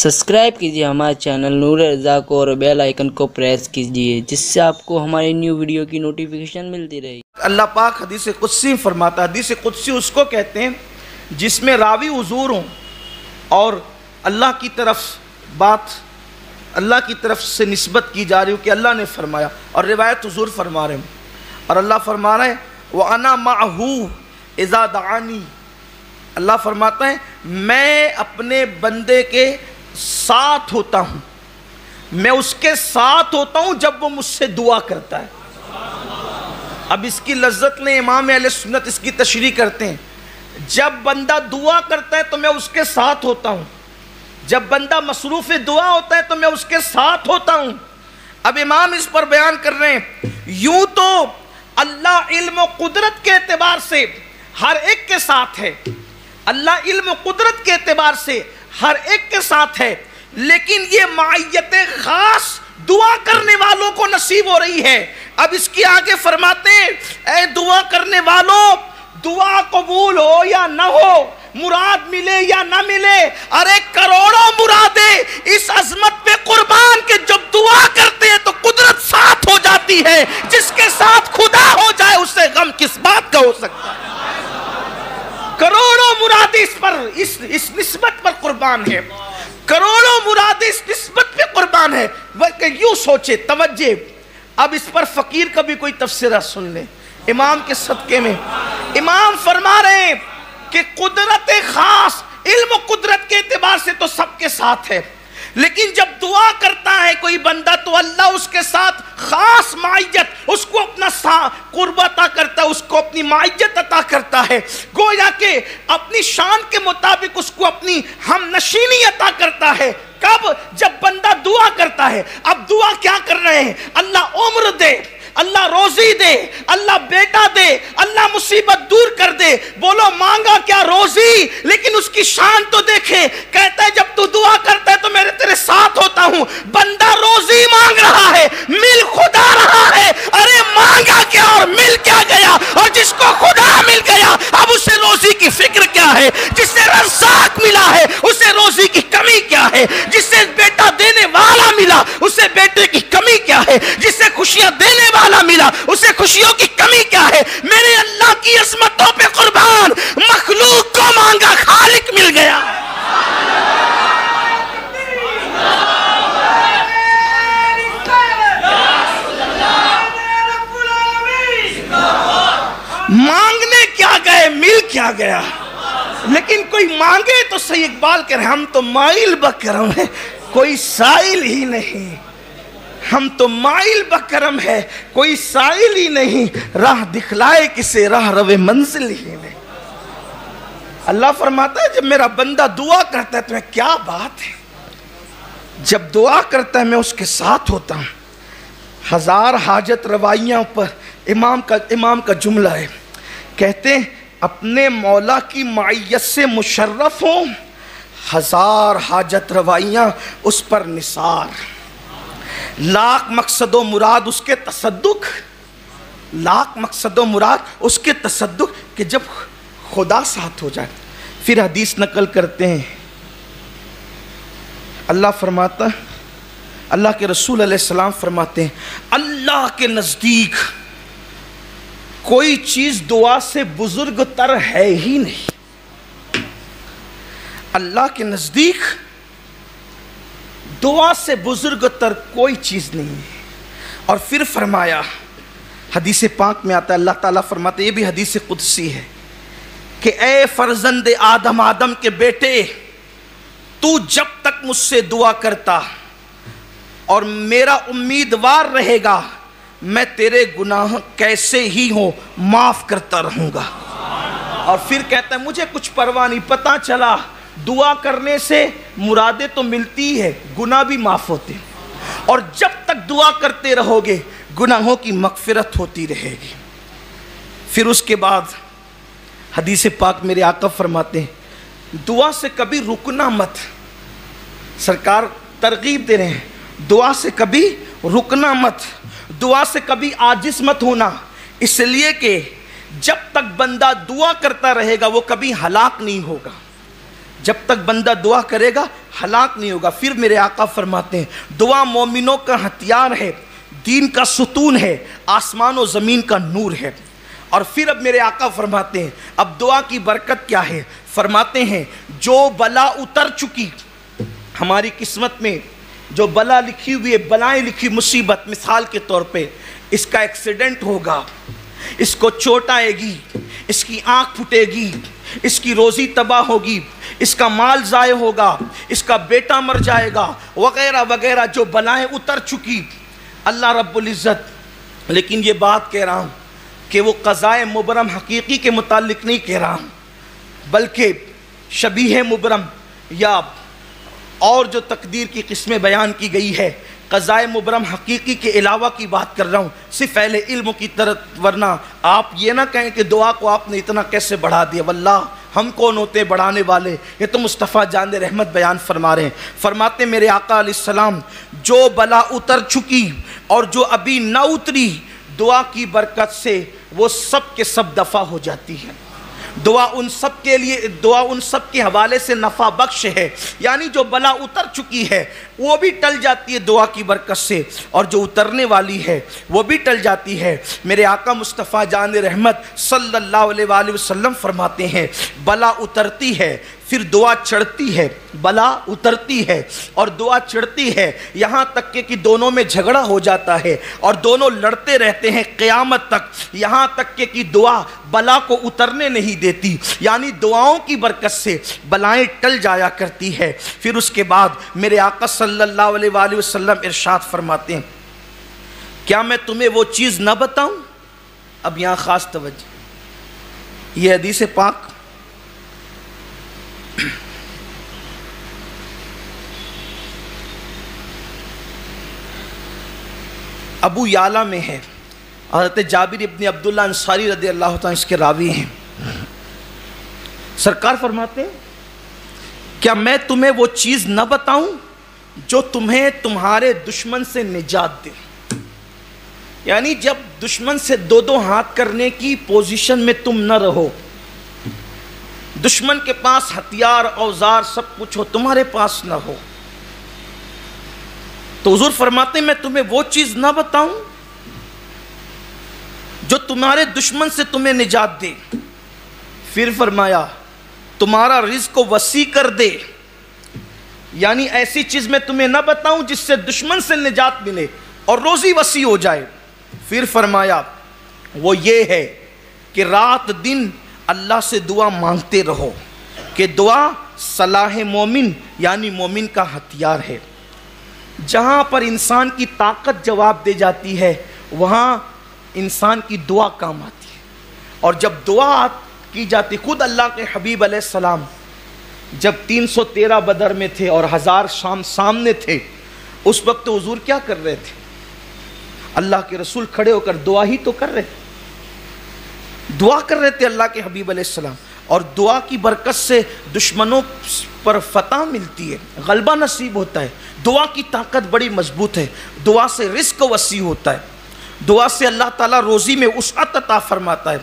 Subscribe کیجیے ہمارے channel نور رضا کو اور بیل آئیکن کو پریس کیجیے جس سے آپ کو ہماری نیو ویڈیو کی نوٹیفیکیشن ملتی رہے. اللہ پاک حدیث قدسی فرماتا ہے. حدیث قدسی اس کو کہتے ہیں جس میں راوی حضور ہوں اور اللہ کی طرف بات اللہ کی طرف سے نسبت کی جا رہی ہو کہ اللہ نے فرمایا اور روایت حضور فرما رہے ہیں اور اللہ فرما رہے ہیں وَأَنَا مَعَهُ إِذَا دَعَانِي. اللہ فرماتا ہے میں اپنے بندے کے ساتھ ہوتا ہوں, میں اس کے ساتھ ہوتا ہوں جب وہ مجھ سے دعا کرتا ہے. اب اس کی لذت نے امام اہل سنت اس کی تشریح کرتے ہیں, جب بندہ دعا کرتا ہے تو میں اس کے ساتھ ہوتا ہوں, جب بندہ مصروف دعا ہوتا ہے تو میں اس کے ساتھ ہوتا ہوں. اب امام اس پر بیان کر رہے ہیں یوں تو اللہ علم و قدرت کے اعتبار سے ہر ایک کے ساتھ ہے, اللہ علم و قدرت کے اعتبار سے ہر ایک کے ساتھ ہے, لیکن یہ معیت خاص دعا کرنے والوں کو نصیب ہو رہی ہے. اب اس کی آگے فرماتے ہیں اے دعا کرنے والوں, دعا قبول ہو یا نہ ہو, مراد ملے یا نہ ملے, ارے کروڑوں مرادیں اس عظمت پہ قربان کے جب دعا کرتے ہیں تو قدرت ساتھ ہو جاتی ہے. جس کے ساتھ خدا ہو جائے اس سے غم کس بات کا ہو سکتا ہے. کروڑوں مرادیں اس پر اس نسبت پر قربان ہے, کروڑوں مرادیں اس نسبت پہ قربان ہے. یوں سوچے توجہ. اب اس پر فقیر کا بھی کوئی تفسیرہ سن لیں امام کے صدقے میں. امام فرما رہے ہیں کہ قدرت خاص علم و قدرت کے اعتبار سے تو سب کے ساتھ ہے, لیکن جب دعا کرتا ہے کوئی بندہ تو اللہ اس کے ساتھ خاص معیت, اس کو اپنا قرب عطا کرتا ہے, اس کو اپنی معیت عطا کرتا ہے, گویا کہ اپنی شان کے مطابق اس کو اپنی ہم نشینی عطا کرتا ہے. کب؟ جب بندہ دعا کرتا ہے. اب دعا کیا کر رہے ہیں؟ اللہ عمر دے, اللہ روزی دے, اللہ بیٹا دے, اللہ مصیبت دور کر دے. بولو مانگا کیا؟ روزی. لیکن اس کی شان تو دیکھے, کہتا ہے جب تو دعا کرتا ہے تو میں تیرے ساتھ ہوتا ہوں. بندہ روزی مانگ رہا ہے, مل خدا رہا ہے. ارے مانگا کیا اور مل کیا گیا, اور جس کو خدا مل گیا اب اسے روزی کی فکر کیا ہے. جس سے رزاق ملا ہے اسے روزی کی کمی کیا ہے. جس سے بیٹا دینے والا ملا اسے بیٹے کی کمی کیا ہے. جس سے خوشیاں دینے والا ملا اسے خوشیوں کی کمی کیا ہے. میرے اللہ کی عظمتوں پہ قربان, مخلوق کو مانگا خالق مل گیا. مانگنے کیا گئے, مل کیا گیا. لیکن کوئی مانگے تو صحیح. اقبال کہہ رہے ہم تو مائل بکرم ہیں کوئی سائل ہی نہیں, ہم تو مائل بکرم ہے کوئی سائل ہی نہیں, راہ دکھلائے کسے راہ روے منزل ہی نہیں. اللہ فرماتا ہے جب میرا بندہ دعا کرتا ہے تو میں کیا بات ہے, جب دعا کرتا ہے میں اس کے ساتھ ہوتا ہوں. ہزار حاجت روائیاں پر امام کا جملہ ہے, کہتے ہیں اپنے مولا کی معیت سے مشرف ہوں, ہزار حاجت روائیاں اس پر نثار, لاکھ مقصد و مراد اس کے تصدق, لاکھ مقصد و مراد اس کے تصدق, کہ جب خدا ساتھ ہو جائے. پھر حدیث نقل کرتے ہیں, اللہ فرماتا, اللہ کے رسول علیہ السلام فرماتے ہیں اللہ کے نزدیک کوئی چیز دعا سے بزرگ تر ہے ہی نہیں. اللہ کے نزدیک دعا سے بزرگ تر کوئی چیز نہیں ہے. اور پھر فرمایا, حدیث پاک میں آتا ہے, اللہ تعالیٰ فرماتے, یہ بھی حدیث قدسی ہے, کہ اے فرزند آدم, آدم کے بیٹے, تو جب تک مجھ سے دعا کرتا اور میرا امیدوار رہے گا میں تیرے گناہ کیسے ہی ہوں معاف کرتا رہوں گا. اور پھر کہتا ہے مجھے کچھ پرواہ نہیں, پتہ چلا دعا کرنے سے مرادیں تو ملتی ہے, گناہ بھی معاف ہوتے ہیں, اور جب تک دعا کرتے رہو گے گناہوں کی مغفرت ہوتی رہے گی. پھر اس کے بعد حدیث پاک میرے آقا فرماتے ہیں دعا سے کبھی رکنا مت. سرکار ترغیب دے رہے ہیں دعا سے کبھی رکنا مت, دعا سے کبھی عاجز مت ہونا, اس لیے کہ جب تک بندہ دعا کرتا رہے گا وہ کبھی ہلاک نہیں ہوگا. جب تک بندہ دعا کرے گا ہلاک نہیں ہوگا۔ پھر میرے آقا فرماتے ہیں دعا مومنوں کا ہتھیار ہے، دین کا ستون ہے، آسمان و زمین کا نور ہے۔ اور پھر اب میرے آقا فرماتے ہیں اب دعا کی برکت کیا ہے؟ فرماتے ہیں جو بلا اتر چکی ہماری قسمت میں، جو بلا لکھی ہوئی ہے، بلائیں لکھی، مصیبت، مثال کے طور پہ اس کا ایکسیڈنٹ ہوگا، اس کو چوٹ آئے گی، اس کی آنکھ پھٹے گی، اس کی روزی تباہ ہوگی، اس کا مال ضائع ہوگا، اس کا بیٹا مر جائے گا، وغیرہ وغیرہ جو بلائیں اتر چکی اللہ رب العزت۔ لیکن یہ بات کہہ رہا ہوں کہ وہ قضائے مبرم حقیقی کے متعلق نہیں کہہ رہا ہوں، بلکہ شبیہ مبرم یا اور جو تقدیر کی قسمیں بیان کی گئی ہے، قضائے مبرم حقیقی کے علاوہ کی بات کر رہا ہوں، صرف اہل علم کی طرف۔ ورنہ آپ یہ نہ کہیں کہ دعا کو آپ نے اتنا کیسے بڑھا دیا، واللہ ہم کون ہوتے ہیں بڑھانے والے، یہ تو مصطفیٰ جان رحمت بیان فرما رہے ہیں۔ فرماتے میرے آقا علیہ السلام جو بلا اتر چکی اور جو ابھی نہ اتری، دعا کی برکت سے وہ سب کے سب دفع ہو جاتی ہے۔ دعا ان سب کے لیے، دعا ان سب کے حوالے سے نفع بخش ہے، یعنی جو بلا اتر چکی ہے وہ بھی ٹل جاتی ہے دعا کی برکت سے، اور جو اترنے والی ہے وہ بھی ٹل جاتی ہے۔ میرے آقا مصطفیٰ جان رحمت صلی اللہ علیہ وآلہ وسلم فرماتے ہیں بلا اترتی ہے پھر دعا چڑھتی ہے، بلا اترتی ہے اور دعا چڑھتی ہے، یہاں تک کہ دونوں میں جھگڑا ہو جاتا ہے اور دونوں لڑتے رہتے ہیں قیامت تک، یہاں تک کہ دعا بلا کو اترنے نہیں دیتی، یعنی دعاؤں کی برکت سے بلائیں ٹل جایا کرتی ہے۔ پھر اس کے بعد میرے آقا صلی اللہ علیہ وآلہ وسلم ارشاد فرماتے ہیں کیا میں تمہیں وہ چیز نہ بتاؤں؟ اب یہاں خاص توجہ، یہ حدیث پاک ابو یعلا میں ہے، حضرت جابر ابن عبداللہ انصاری رضی اللہ تعالیٰ اس کے راوی ہیں۔ سرکار فرماتے ہیں کیا میں تمہیں وہ چیز نہ بتاؤں جو تمہیں تمہارے دشمن سے نجات دے؟ یعنی جب دشمن سے دو دو ہاتھ کرنے کی پوزیشن میں تم نہ رہو، دشمن کے پاس ہتھیار اوزار سب کچھ ہو، تمہارے پاس نہ ہو، تو حضور فرماتے ہیں میں تمہیں وہ چیز نہ بتاؤں جو تمہارے دشمن سے تمہیں نجات دے؟ پھر فرمایا تمہارا رزق کو وسیع کر دے، یعنی ایسی چیز میں تمہیں نہ بتاؤں جس سے دشمن سے نجات ملے اور روزی وسیع ہو جائے۔ پھر فرمایا وہ یہ ہے کہ رات دن اللہ سے دعا مانگتے رہو، کہ دعا صلاح مومن یعنی مومن کا ہتھیار ہے۔ جہاں پر انسان کی طاقت جواب دے جاتی ہے وہاں انسان کی دعا کام آتی ہے، اور جب دعا کی جاتی، خود اللہ کے حبیب علیہ السلام جب 313 بدر میں تھے اور 1000 شام سامنے تھے، اس وقت تو حضور کیا کر رہے تھے؟ اللہ کے رسول کھڑے ہو کر دعا ہی تو کر رہے تھے، دعا کر رہے تھے اللہ کے حبیب علیہ السلام، اور دعا کی برکت سے دشمنوں پر فتح ملتی ہے، غلبہ نصیب ہوتا ہے۔ دعا کی طاقت بڑی مضبوط ہے، دعا سے رزق وسیع ہوتا ہے، دعا سے اللہ تعالیٰ روزی میں وسعت عطا فرماتا ہے۔